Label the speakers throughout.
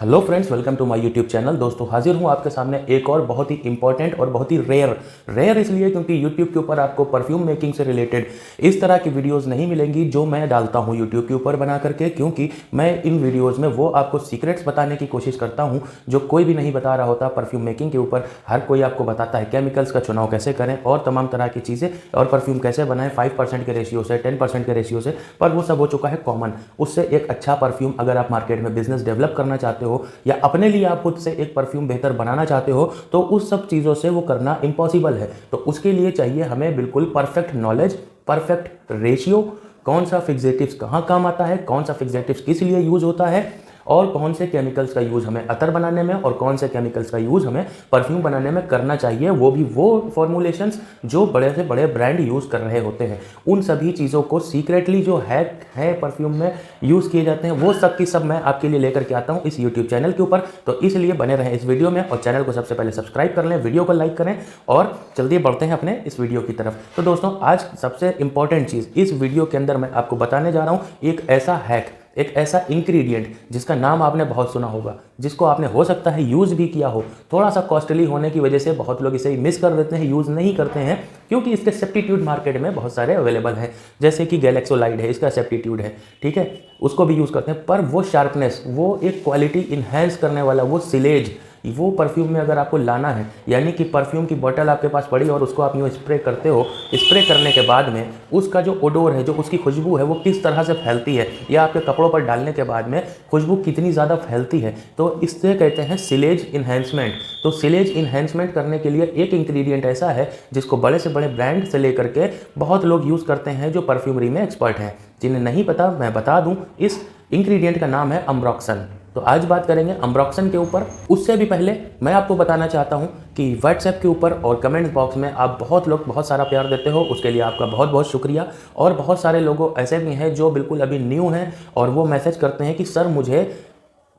Speaker 1: Hello friends, welcome to my YouTube channel. दोस्तों, हाजिर हूँ आपके सामने एक और बहुत ही इंपॉर्टेंट और बहुत ही रेयर इसलिए क्योंकि यूट्यूब के ऊपर आपको परफ्यूम मेकिंग से रिलेटेड इस तरह की वीडियोस नहीं मिलेंगी जो मैं डालता हूँ यूट्यूब के ऊपर बना करके, क्योंकि मैं इन वीडियोज़ में वो आपको सीक्रेट्स बताने की कोशिश करता हूँ जो कोई भी नहीं बता रहा होता। परफ्यूम मेकिंग के ऊपर हर कोई आपको बताता है केमिकल्स का चुनाव कैसे करें और तमाम तरह की चीज़ें, और परफ्यूम कैसे बनाएं 5% के रेशियो से, 10% के रेशियो से। पर वो सब हो चुका है कॉमन। उससे एक अच्छा परफ्यूम अगर आप मार्केट में बिजनेस डेवलप करना चाहते हो या अपने लिए आप खुद से एक परफ्यूम बेहतर बनाना चाहते हो तो उस सब चीज़ों से वो करना इम्पॉसिबल है। तो उसके लिए चाहिए हमें बिल्कुल परफेक्ट नॉलेज, परफेक्ट रेशियो, कौन सा फिक्सेटिव्स कहाँ काम आता है, कौन सा फिक्सेटिव्स किस लिए यूज होता है, और कौन से केमिकल्स का यूज़ हमें अतर बनाने में और कौन से केमिकल्स का यूज़ हमें परफ्यूम बनाने में करना चाहिए, वो भी वो फॉर्मुलेशंस जो बड़े से बड़े ब्रांड यूज़ कर रहे होते हैं। उन सभी चीज़ों को सीक्रेटली जो है परफ्यूम में यूज़ किए जाते हैं, वो सब की सब मैं आपके लिए लेकर के आता हूँ इस यूट्यूब चैनल के ऊपर। तो इसलिए बने रहें इस वीडियो में और चैनल को सबसे पहले सब्सक्राइब कर लें, वीडियो को लाइक करें और चलिए बढ़ते हैं अपने इस वीडियो की तरफ। तो दोस्तों, आज सबसे इंपॉर्टेंट चीज़ इस वीडियो के अंदर मैं आपको बताने जा रहा हूँ, एक ऐसा हैक, एक ऐसा इंग्रेडिएंट जिसका नाम आपने बहुत सुना होगा, जिसको आपने हो सकता है यूज़ भी किया हो। थोड़ा सा कॉस्टली होने की वजह से बहुत लोग इसे मिस कर देते हैं, यूज़ नहीं करते हैं, क्योंकि इसके सब्स्टिट्यूट मार्केट में बहुत सारे अवेलेबल हैं। जैसे कि गैलेक्सोलाइड है, इसका सब्स्टिट्यूट है, ठीक है, उसको भी यूज़ करते हैं। पर वो शार्पनेस, वो एक क्वालिटी इन्हेंस करने वाला वो सिलेज, वो परफ्यूम में अगर आपको लाना है, यानी कि परफ्यूम की बोतल आपके पास पड़ी और उसको आप यूँ स्प्रे करते हो, स्प्रे करने के बाद में उसका जो ओडोर है, जो उसकी खुशबू है, वो किस तरह से फैलती है, या आपके कपड़ों पर डालने के बाद में खुशबू कितनी ज़्यादा फैलती है, तो इससे कहते हैं सिलेज इन्हेंसमेंट। तो सिलेज इन्हेंसमेंट करने के लिए एक इंग्रेडिएंट ऐसा है जिसको बड़े से बड़े ब्रांड से लेकर के बहुत लोग यूज़ करते हैं जो परफ्यूमरी में एक्सपर्ट हैं। जिन्हें नहीं पता मैं बता दूं, इस इंग्रेडिएंट का नाम है अम्ब्रोक्सन। तो आज बात करेंगे अम्ब्रोक्सन के ऊपर। उससे भी पहले मैं आपको बताना चाहता हूं कि व्हाट्सएप के ऊपर और कमेंट्स बॉक्स में आप बहुत लोग बहुत सारा प्यार देते हो, उसके लिए आपका बहुत बहुत शुक्रिया। और बहुत सारे लोग ऐसे भी हैं जो बिल्कुल अभी न्यू हैं और वो मैसेज करते हैं कि सर मुझे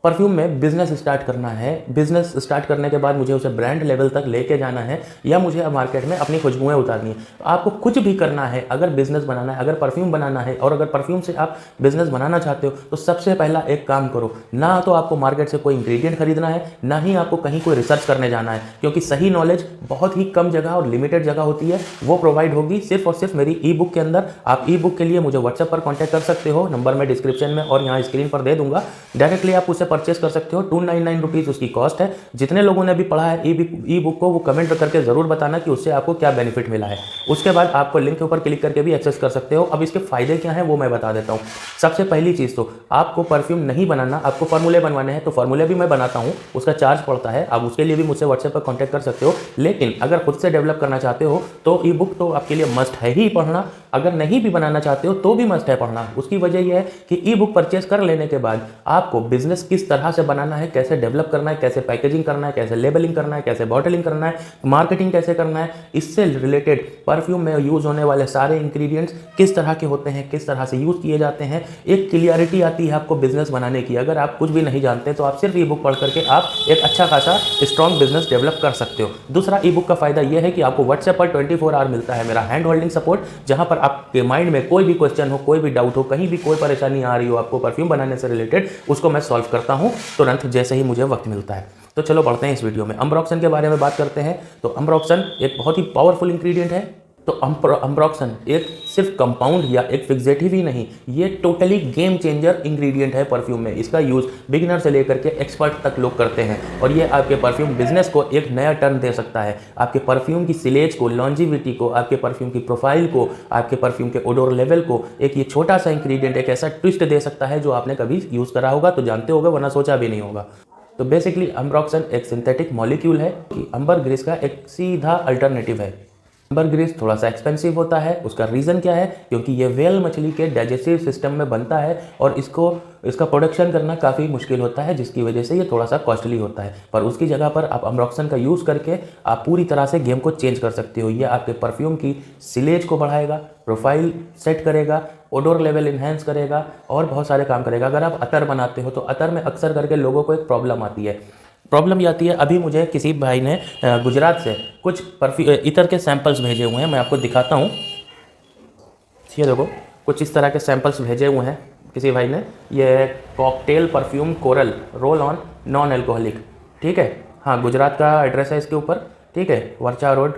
Speaker 1: परफ्यूम में बिजनेस स्टार्ट करना है, बिजनेस स्टार्ट करने के बाद मुझे उसे ब्रांड लेवल तक लेके जाना है, या मुझे मार्केट में अपनी खुशबुएं उतारनी है। तो आपको कुछ भी करना है, अगर बिजनेस बनाना है, अगर परफ्यूम बनाना है, और अगर परफ्यूम से आप बिजनेस बनाना चाहते हो, तो सबसे पहला एक काम करो, ना तो आपको मार्केट से कोई इंग्रेडिएंट खरीदना है, ना ही आपको कहीं कोई रिसर्च करने जाना है, क्योंकि सही नॉलेज बहुत ही कम जगह और लिमिटेड जगह होती है। वो प्रोवाइड होगी सिर्फ और सिर्फ मेरी ई बुक के अंदर। आप ई बुक के लिए मुझे व्हाट्सएप पर कॉन्टैक्ट कर सकते हो, नंबर मैं डिस्क्रिप्शन में और यहाँ स्क्रीन पर दे दूंगा। डायरेक्टली आप उसे परचेस कर सकते हो। 299 रुपीज़ उसकी कॉस्ट है। जितने लोगों ने अभी पढ़ा है ई बुक को, वो कमेंट करके जरूर बताना कि उससे आपको क्या बेनिफिट मिला है। उसके बाद आपको लिंक के ऊपर क्लिक करके भी एक्सेस कर सकते हो। अब इसके फायदे क्या हैं वो मैं बता देता हूँ। सबसे पहली चीज़, तो आपको परफ्यूम नहीं बनाना, आपको फार्मूले बनवाने हैं, तो फार्मूले भी मैं बनाता हूँ, उसका चार्ज पड़ता है। आप उसके लिए भी मुझसे व्हाट्सएप पर कॉन्टैक्ट कर सकते हो। लेकिन अगर खुद से डेवलप करना चाहते हो तो ई बुक तो आपके लिए मस्ट है ही पढ़ना। अगर नहीं भी बनाना चाहते हो तो भी मस्ट है पढ़ना। उसकी वजह यह है कि ई बुक परचेस कर लेने के बाद आपको बिजनेस किस तरह से बनाना है, कैसे डेवलप करना है, कैसे पैकेजिंग करना है, कैसे लेबलिंग करना है, कैसे बॉटलिंग करना है, मार्केटिंग कैसे करना है, इससे रिलेटेड परफ्यूम में यूज होने वाले सारे इंग्रेडिएंट्स किस तरह के होते हैं, किस तरह से यूज किए जाते हैं, एक क्लियरिटी आती है आपको बिजनेस बनाने की। अगर आप कुछ भी नहीं जानते तो आप सिर्फ ई बुक पढ़ करके आप एक अच्छा खासा स्ट्रॉन्ग बिजनेस डेवलप कर सकते हो। दूसरा, ई बुक का फायदा यह है कि आपको व्हाट्सएप पर 24 आवर मिलता है मेरा हैंड होल्डिंग सपोर्ट, जहां पर आपके माइंड में कोई भी क्वेश्चन हो, कोई भी डाउट हो, कहीं भी कोई परेशानी आ रही हो आपको परफ्यूम बनाने से रिलेटेड, उसको मैं सॉल्व करता हूं तुरंत जैसे ही मुझे वक्त मिलता है। तो चलो बढ़ते हैं इस वीडियो में, अम्ब्रोक्सन के बारे में बात करते हैं। तो अम्ब्रोक्सन एक बहुत ही पावरफुल इंग्रेडिएंट है। तो अम्ब्रोक्सन एक सिर्फ कंपाउंड या एक फिक्सेटिव ही नहीं, ये टोटली गेम चेंजर इंग्रेडिएंट है परफ्यूम में। इसका यूज़ बिगिनर से लेकर के एक्सपर्ट तक लोग करते हैं और ये आपके परफ्यूम बिजनेस को एक नया टर्न दे सकता है। आपके परफ्यूम की सिलेज को, लॉन्जिविटी को, आपके परफ्यूम की प्रोफाइल को, आपके परफ्यूम के ओडोर लेवल को एक ये छोटा सा इंग्रेडिएंट एक ऐसा ट्विस्ट दे सकता है जो आपने कभी यूज़ करा होगा तो जानते होगा, वरना सोचा भी नहीं होगा। तो बेसिकली अम्ब्रोक्सन एक सिंथेटिक मॉलिक्यूल है कि अम्बरग्रीस का एक सीधा अल्टरनेटिव है। अम्बरग्रीस थोड़ा सा एक्सपेंसिव होता है। उसका रीज़न क्या है? क्योंकि ये व्हेल मछली के डाइजेस्टिव सिस्टम में बनता है और इसका प्रोडक्शन करना काफ़ी मुश्किल होता है, जिसकी वजह से ये थोड़ा सा कॉस्टली होता है। पर उसकी जगह पर आप अम्ब्रोक्सन का यूज़ करके आप पूरी तरह से गेम को चेंज कर सकते हो। ये आपके परफ्यूम की सिलेज को बढ़ाएगा, प्रोफाइल सेट करेगा, ओडोर लेवल इन्हेंस करेगा और बहुत सारे काम करेगा। अगर आप अतर बनाते हो तो अतर में अक्सर करके लोगों को एक प्रॉब्लम आती है। प्रॉब्लम ये आती है, अभी मुझे किसी भाई ने गुजरात से कुछ इतर के सैंपल्स भेजे हुए हैं, मैं आपको दिखाता हूँ। ये देखो, कुछ इस तरह के सैंपल्स भेजे हुए हैं। किसी भाई ने, ये cocktail perfume coral roll on non alcoholic, ठीक है। हाँ, गुजरात का एड्रेस है इसके ऊपर, ठीक है, वर्चा रोड,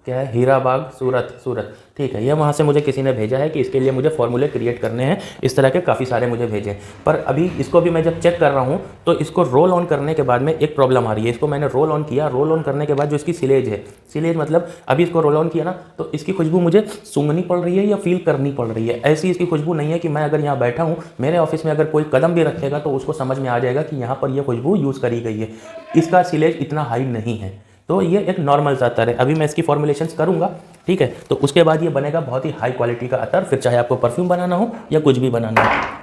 Speaker 1: क्या है, हीराबाग, सूरत, ठीक है। यह वहाँ से मुझे किसी ने भेजा है कि इसके लिए मुझे फॉर्मूले क्रिएट करने हैं, इस तरह के काफ़ी सारे मुझे भेजे। पर अभी इसको भी मैं जब चेक कर रहा हूँ तो इसको रोल ऑन करने के बाद में एक प्रॉब्लम आ रही है। इसको मैंने रोल ऑन किया, रोल ऑन करने के बाद जो इसकी सिलेज है, सिलेज मतलब अभी इसको रोल ऑन किया ना तो इसकी खुशबू मुझे सूंघनी पड़ रही है या फील करनी पड़ रही है। ऐसी इसकी खुशबू नहीं है कि मैं अगर यहाँ बैठा हूँ, मेरे ऑफिस में अगर कोई कदम भी रखेगा तो उसको समझ में आ जाएगा कि यहाँ पर यह खुशबू यूज़ करी गई है। इसका सिलेज इतना हाई नहीं है, तो ये एक नॉर्मल सा अतर है। अभी मैं इसकी फॉर्मुलेशंस करूंगा, ठीक है, तो उसके बाद ये बनेगा बहुत ही हाई क्वालिटी का अतर, फिर चाहे आपको परफ्यूम बनाना हो या कुछ भी बनाना हो।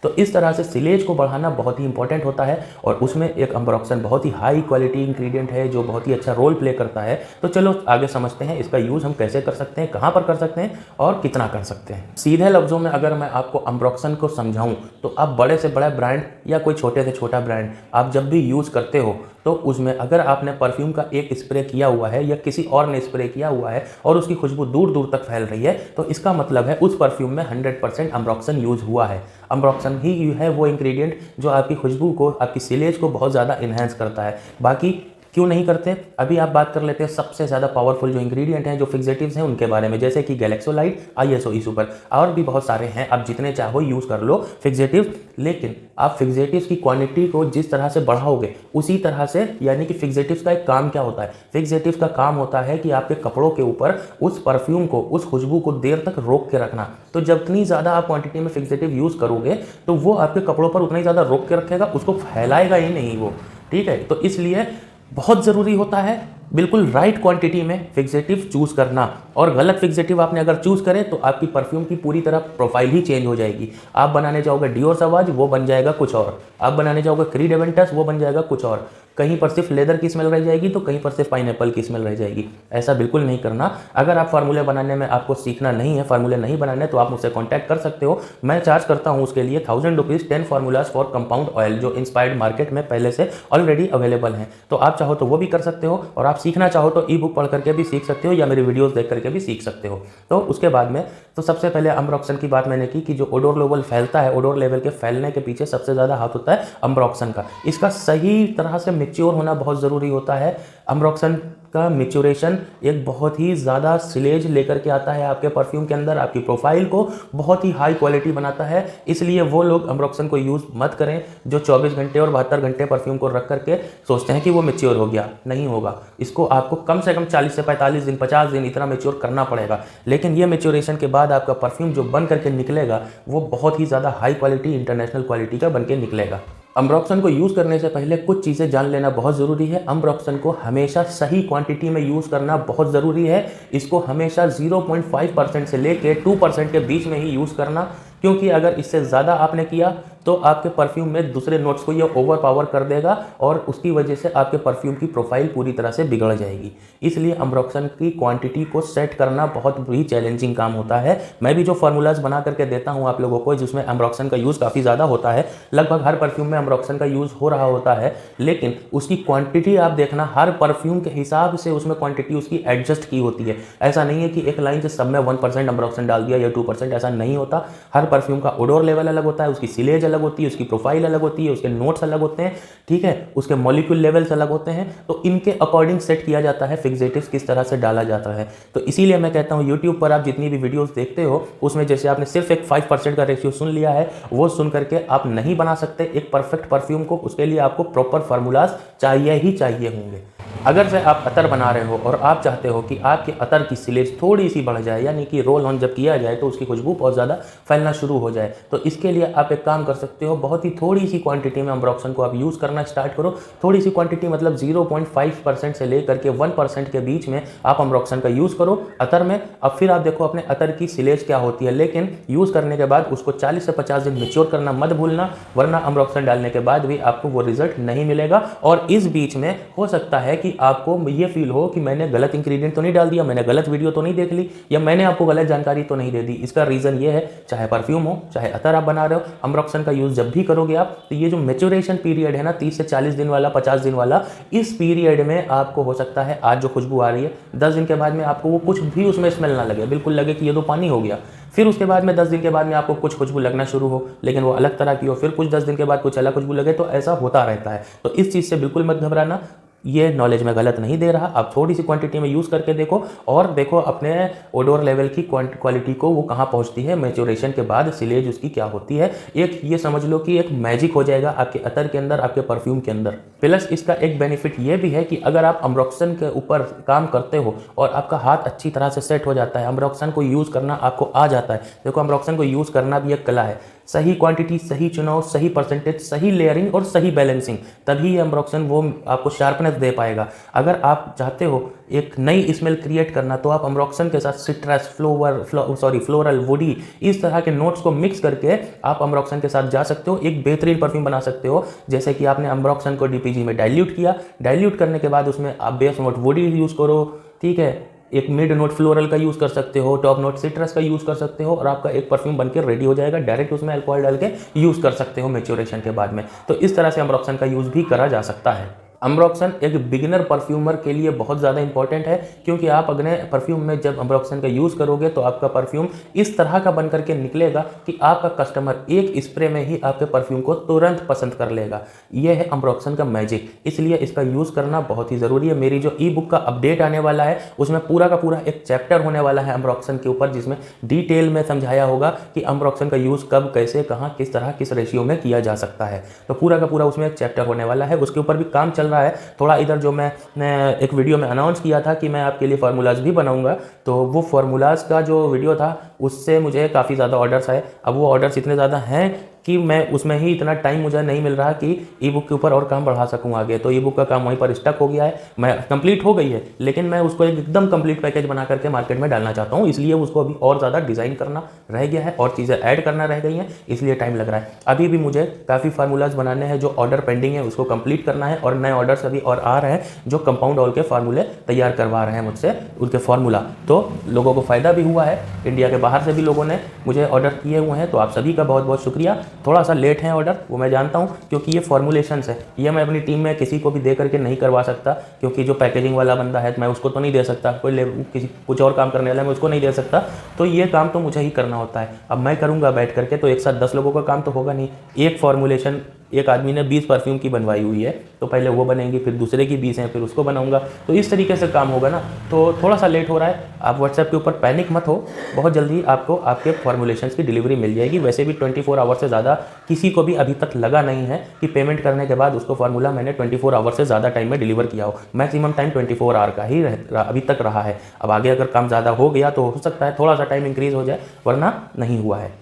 Speaker 1: तो इस तरह से सिलेज को बढ़ाना बहुत ही इंपॉर्टेंट होता है और उसमें एक अम्ब्रोक्सन बहुत ही हाई क्वालिटी इंग्रेडिएंट है जो बहुत ही अच्छा रोल प्ले करता है। तो चलो आगे समझते हैं इसका यूज़ हम कैसे कर सकते हैं, कहाँ पर कर सकते हैं और कितना कर सकते हैं। सीधे लफ्ज़ों में अगर मैं आपको अम्ब्रोक्सन को समझाऊं तो आप बड़े से बड़ा ब्रांड या कोई छोटे से छोटा ब्रांड आप जब भी यूज़ करते हो तो उसमें अगर आपने परफ्यूम का एक स्प्रे किया हुआ है या किसी और ने स्प्रे किया हुआ है और उसकी खुशबू दूर दूर तक फैल रही है तो इसका मतलब है उस परफ्यूम में 100% अम्ब्रोक्सन यूज़ हुआ है। अम्ब्रोक्सन ही है वो इंग्रेडिएंट जो आपकी खुशबू को, आपकी सिलेज को बहुत ज़्यादा इन्हेंस करता है। बाकी क्यों नहीं करते, अभी आप बात कर लेते हैं सबसे ज़्यादा पावरफुल जो इंग्रेडिएंट हैं, जो फिक्सेटिव्स हैं उनके बारे में, जैसे कि गैलेक्सोलाइट, आईएसओ ई सुपर, और भी बहुत सारे हैं, आप जितने चाहो यूज़ कर लो फिक्सेटिव। लेकिन आप फिक्सेटिव्स की क्वांटिटी को जिस तरह से बढ़ाओगे उसी तरह से, यानी कि फिक्सेटिव्स का एक काम क्या होता है, फिक्सेटिव्स का काम होता है कि आपके कपड़ों के ऊपर उस परफ्यूम को, उस खुशबू को देर तक रोक के रखना। तो जितनी ज़्यादा आप क्वांटिटी में फिक्सेटिव यूज़ करोगे तो वो आपके कपड़ों पर उतना ही ज़्यादा रोक के रखेगा, उसको फैलाएगा ही नहीं वो, ठीक है। तो इसलिए बहुत ज़रूरी होता है बिल्कुल राइट क्वांटिटी में फिक्सेटिव चूज़ करना, और गलत फिक्सेटिव आपने अगर चूज़ करें तो आपकी परफ्यूम की पूरी तरह प्रोफाइल ही चेंज हो जाएगी। आप बनाने जाओगे डियोर सवाज, वो बन जाएगा कुछ और, आप बनाने जाओगे क्रीड एवेंटस, वो बन जाएगा कुछ और, कहीं पर सिर्फ लेदर की स्मेल रह जाएगी तो कहीं पर सिर्फ पाइनएप्पल की स्मेल रह जाएगी। ऐसा बिल्कुल नहीं करना। अगर आप फार्मूले बनाने में आपको सीखना नहीं है, फार्मूले नहीं बनाने, तो आप मुझसे कॉन्टैक्ट कर सकते हो। मैं चार्ज करता हूँ उसके लिए 1000 rupees 10 formulas for compound oil, जो इंस्पायर्ड मार्केट में पहले से ऑलरेडी अवेलेबल हैं। तो आप चाहो तो वो भी कर सकते हो, और आप सीखना चाहो तो ई बुक पढ़ करके भी सीख सकते हो या मेरी वीडियोस देख करके भी सीख सकते हो। तो उसके बाद में तो सबसे पहले अम्ब्रोक्सन की बात मैंने की कि जो ओडोर लेवल फैलता है, ओडोर लेवल के फैलने के पीछे सबसे ज़्यादा हाथ होता है अम्ब्रोक्सन का। इसका सही तरह से मैच्योर होना बहुत ज़रूरी होता है। अम्ब्रोक्सन का मैच्योरेशन एक बहुत ही ज़्यादा सिलेज लेकर के आता है आपके परफ्यूम के अंदर, आपकी प्रोफाइल को बहुत ही हाई क्वालिटी बनाता है। इसलिए वो लोग अम्ब्रोक्सन को यूज़ मत करें जो 24 घंटे और 72 घंटे परफ्यूम को रख करके सोचते हैं कि वो मैच्योर हो गया। नहीं होगा, इसको आपको कम से कम 40 से 45 दिन, 50 दिन इतना मैच्योर करना पड़ेगा। लेकिन ये मैच्योरेशन के बाद आपका परफ्यूम जो बन करके निकलेगा वो बहुत ही ज़्यादा हाई क्वालिटी, इंटरनेशनल क्वालिटी का बन के निकलेगा। अम्ब्रोक्सन को यूज़ करने से पहले कुछ चीज़ें जान लेना बहुत ज़रूरी है। अम्ब्रोक्सन को हमेशा सही क्वांटिटी में यूज़ करना बहुत ज़रूरी है। इसको हमेशा 0.5% से लेके 2% के बीच में ही यूज़ करना, क्योंकि अगर इससे ज़्यादा आपने किया तो आपके परफ्यूम में दूसरे नोट्स को ये ओवर पावर कर देगा और उसकी वजह से आपके परफ्यूम की प्रोफाइल पूरी तरह से बिगड़ जाएगी। इसलिए अम्ब्रोक्सन की क्वांटिटी को सेट करना बहुत ही चैलेंजिंग काम होता है। मैं भी जो फार्मूलाज बना करके देता हूँ आप लोगों को, जिसमें अम्ब्रोक्सन का यूज़ काफ़ी ज़्यादा होता है, लगभग हर परफ्यूम में अम्ब्रोक्सन का यूज़ हो रहा होता है, लेकिन उसकी क्वांटिटी आप देखना हर परफ्यूम के हिसाब से उसमें क्वांटिटी उसकी एडजस्ट की होती है। ऐसा नहीं है कि एक लाइन से सब में 1% अम्ब्रोक्सन डाल दिया या 2%, ऐसा नहीं होता। हर परफ्यूम का ओडोर लेवल अलग होता है, उसकी सिलेज अलग होती है, उसकी प्रोफाइल अलग होती है, उसके नोट्स अलग होते हैं, ठीक है, उसके मॉलिक्यूल लेवल्स अलग होते हैं। तो इनके अकॉर्डिंग सेट किया जाता है फिक्सेटिव्स किस तरह से डाला जाता है। तो इसीलिए मैं कहता हूँ यूट्यूब पर आप जितनी भी वीडियोस देखते हो उसमें जैसे आपने सिर्फ एक 5% का रेशियो सुन लिया है, वो सुन करके आप नहीं बना सकते एक परफेक्ट परफ्यूम को। उसके लिए आपको प्रॉपर फार्मूलाज चाहिए ही चाहिए होंगे। अगर से आप अतर बना रहे हो और आप चाहते हो कि आपके अतर की सिलेज थोड़ी सी बढ़ जाए, यानी कि रोल ऑन जब किया जाए तो उसकी खुशबू बहुत ज़्यादा फैलना शुरू हो जाए, तो इसके लिए आप एक काम कर सकते हो, बहुत ही थोड़ी सी क्वांटिटी में अम्ब्रोक्सन को आप यूज़ करना स्टार्ट करो। थोड़ी सी क्वांटिटी मतलब 0.5% से लेकर के 1% के बीच में आप अम्ब्रोक्सन का यूज़ करो अतर में। अब फिर आप देखो अपने अतर की सिलेज क्या होती है, लेकिन यूज़ करने के बाद उसको 40 से 50 दिन मैच्योर करना मत भूलना, वरना अम्ब्रोक्सन डालने के बाद भी आपको वो रिजल्ट नहीं मिलेगा। और इस बीच में हो सकता है कि कि आपको ये फील हो कि मैंने गलत इंग्रेडिएंट तो नहीं डाल दिया, मैंने गलत वीडियो तो नहीं देख ली, या मैंने आपको गलत जानकारी तो नहीं दे दी। इसका रीज़न ये है, चाहे परफ्यूम हो, चाहे अतर आप बना रहे हो, अम्ब्रोक्सन का यूज़ जब भी करोगे आप, तो ये जो मैच्योरेशन पीरियड है ना, 30 से 40 दिन वाला, 50 दिन वाला, इस पीरियड में आपको हो सकता है आज जो खुशबू आ रही है 10 दिन के बाद में आपको वो कुछ भी उसमें स्मेल ना लगे, बिल्कुल लगे कि ये तो पानी हो गया। फिर उसके बाद में 10 दिन के बाद में आपको कुछ खुशबू लगना शुरू हो, लेकिन वो अलग तरह की हो, फिर कुछ 10 दिन के बाद कुछ अलग खुशबू लगे, तो ऐसा होता रहता है। तो इस चीज़ से बिल्कुल मत घबराना, ये नॉलेज मैं गलत नहीं दे रहा। आप थोड़ी सी क्वांटिटी में यूज़ करके देखो और देखो अपने ओडोर लेवल की क्वालिटी को वो कहाँ पहुँचती है, मैच्योरेशन के बाद सिलेज उसकी क्या होती है। एक ये समझ लो कि एक मैजिक हो जाएगा आपके अतर के अंदर, आपके परफ्यूम के अंदर। प्लस इसका एक बेनिफिट ये भी है कि अगर आप अम्ब्रोक्सन के ऊपर काम करते हो और आपका हाथ अच्छी तरह से सेट हो जाता है, अम्ब्रोक्सन को यूज़ करना आपको आ जाता है। देखो, अम्ब्रोक्सन को यूज़ करना भी एक कला है। सही क्वांटिटी, सही चुनाव, सही परसेंटेज, सही लेयरिंग और सही बैलेंसिंग, तभी ये अम्ब्रोक्सन वो आपको शार्पनेस दे पाएगा। अगर आप चाहते हो एक नई स्मेल क्रिएट करना, तो आप अम्ब्रोक्सन के साथ सिट्रस, फ्लोरल, वुडी, इस तरह के नोट्स को मिक्स करके आप अम्ब्रोक्सन के साथ जा सकते हो, एक बेहतरीन परफ्यूम बना सकते हो। जैसे कि आपने अम्ब्रोक्सन को डीपीजी में डाइल्यूट किया, डाइल्यूट करने के बाद उसमें आप बेस नोट वुडी यूज़ करो, ठीक है, एक मिड नोट फ्लोरल का यूज़ कर सकते हो, टॉप नोट सिट्रस का यूज़ कर सकते हो, और आपका एक परफ्यूम बनकर रेडी हो जाएगा। डायरेक्ट उसमें अल्कोहल डाल के यूज़ कर सकते हो मैच्योरेशन के बाद में। तो इस तरह से अम्ब्रोक्सन का यूज़ भी करा जा सकता है। अम्ब्रोक्सन एक बिगिनर परफ्यूमर के लिए बहुत ज़्यादा इंपॉर्टेंट है, क्योंकि आप अपने परफ्यूम में जब अम्ब्रोक्सन का यूज़ करोगे तो आपका परफ्यूम इस तरह का बन करके निकलेगा कि आपका कस्टमर एक स्प्रे में ही आपके परफ्यूम को तुरंत पसंद कर लेगा। यह है अम्ब्रोक्सन का मैजिक, इसलिए इसका यूज़ करना बहुत ही ज़रूरी है। मेरी जो ई बुक का अपडेट आने वाला है, उसमें पूरा का पूरा एक चैप्टर होने वाला है अम्ब्रोक्सन के ऊपर, जिसमें डिटेल में समझाया होगा कि अम्ब्रोक्सन का यूज़ कब, कैसे, कहाँ, किस तरह, किस रेशियो में किया जा सकता है। तो पूरा का पूरा उसमें एक चैप्टर होने वाला है, उसके ऊपर भी काम चल रहा है। थोड़ा इधर जो मैं एक वीडियो में अनाउंस किया था कि मैं आपके लिए फार्मूलाज भी बनाऊंगा, तो वो फार्मूलाज का जो वीडियो था उससे मुझे काफ़ी ज़्यादा ऑर्डर्स आए। अब वो ऑर्डर्स इतने ज़्यादा हैं कि मैं उसमें ही इतना टाइम मुझे नहीं मिल रहा कि ई बुक के ऊपर और काम बढ़ा सकूं आगे। तो ई बुक का काम वहीं पर स्टक हो गया है, मैं कंप्लीट हो गई है, लेकिन मैं उसको एकदम कंप्लीट पैकेज बना करके मार्केट में डालना चाहता हूं, इसलिए उसको अभी और ज़्यादा डिज़ाइन करना रह गया है और चीज़ें ऐड करना रह गई हैं, इसलिए टाइम लग रहा है। अभी भी मुझे काफ़ी फार्मूलाज बनाने हैं, जो ऑर्डर पेंडिंग है उसको कंप्लीट करना है, और नए ऑर्डर्स अभी और आ रहे हैं जो कंपाउंड ऑयल के फार्मूले तैयार करवा रहे हैं मुझसे, उनके फार्मूला। तो लोगों को फ़ायदा भी हुआ है, इंडिया के बाहर से भी लोगों ने मुझे ऑर्डर किए हुए हैं, तो आप सभी का बहुत बहुत शुक्रिया। थोड़ा सा लेट है ऑर्डर, वो मैं जानता हूं, क्योंकि ये फॉर्मुलेशंस है, ये मैं अपनी टीम में किसी को भी दे करके नहीं करवा सकता, क्योंकि जो पैकेजिंग वाला बंदा है मैं उसको तो नहीं दे सकता, किसी कुछ और काम करने वाला मैं उसको नहीं दे सकता, तो ये काम तो मुझे ही करना होता है। अब मैं करूँगा बैठ करके तो एक साथ 10 लोगों का काम तो होगा नहीं। एक फॉर्मुलेशन एक आदमी ने 20 परफ्यूम की बनवाई हुई है, तो पहले वो बनेंगी, फिर दूसरे की 20 हैं, फिर उसको बनाऊंगा, तो इस तरीके से काम होगा ना। तो थोड़ा सा लेट हो रहा है, आप व्हाट्सएप के ऊपर पैनिक मत हो, बहुत जल्दी आपको आपके फॉर्मुलेशंस की डिलीवरी मिल जाएगी। वैसे भी 24 आवर से ज़्यादा किसी को भी अभी तक लगा नहीं है कि पेमेंट करने के बाद उसको फार्मूला मैंने 24 आवर से ज़्यादा टाइम में डिलीवर किया हो। मैक्सिमम टाइम 24 आवर का ही अभी तक रहा है। अब आगे अगर काम ज़्यादा हो गया तो हो सकता है थोड़ा सा टाइम इंक्रीज़ हो जाए, वरना नहीं हुआ है।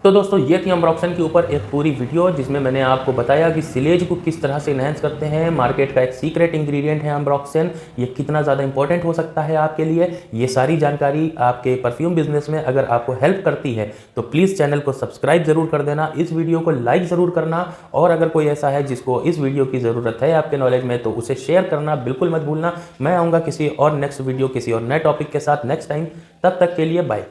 Speaker 1: तो दोस्तों, ये थी अम्ब्रोक्सन के ऊपर एक पूरी वीडियो, जिसमें मैंने आपको बताया कि सिलेज को किस तरह से इनहेंस करते हैं। मार्केट का एक सीक्रेट इंग्रेडिएंट है अम्ब्रोक्सन, ये कितना ज़्यादा इंपॉर्टेंट हो सकता है आपके लिए। ये सारी जानकारी आपके परफ्यूम बिजनेस में अगर आपको हेल्प करती है तो प्लीज़ चैनल को सब्सक्राइब ज़रूर कर देना, इस वीडियो को लाइक ज़रूर करना, और अगर कोई ऐसा है जिसको इस वीडियो की ज़रूरत है आपके नॉलेज में, तो उसे शेयर करना बिल्कुल मत भूलना। मैं आऊँगा किसी और नेक्स्ट वीडियो, किसी और नए टॉपिक के साथ नेक्स्ट टाइम। तब तक के लिए बाय।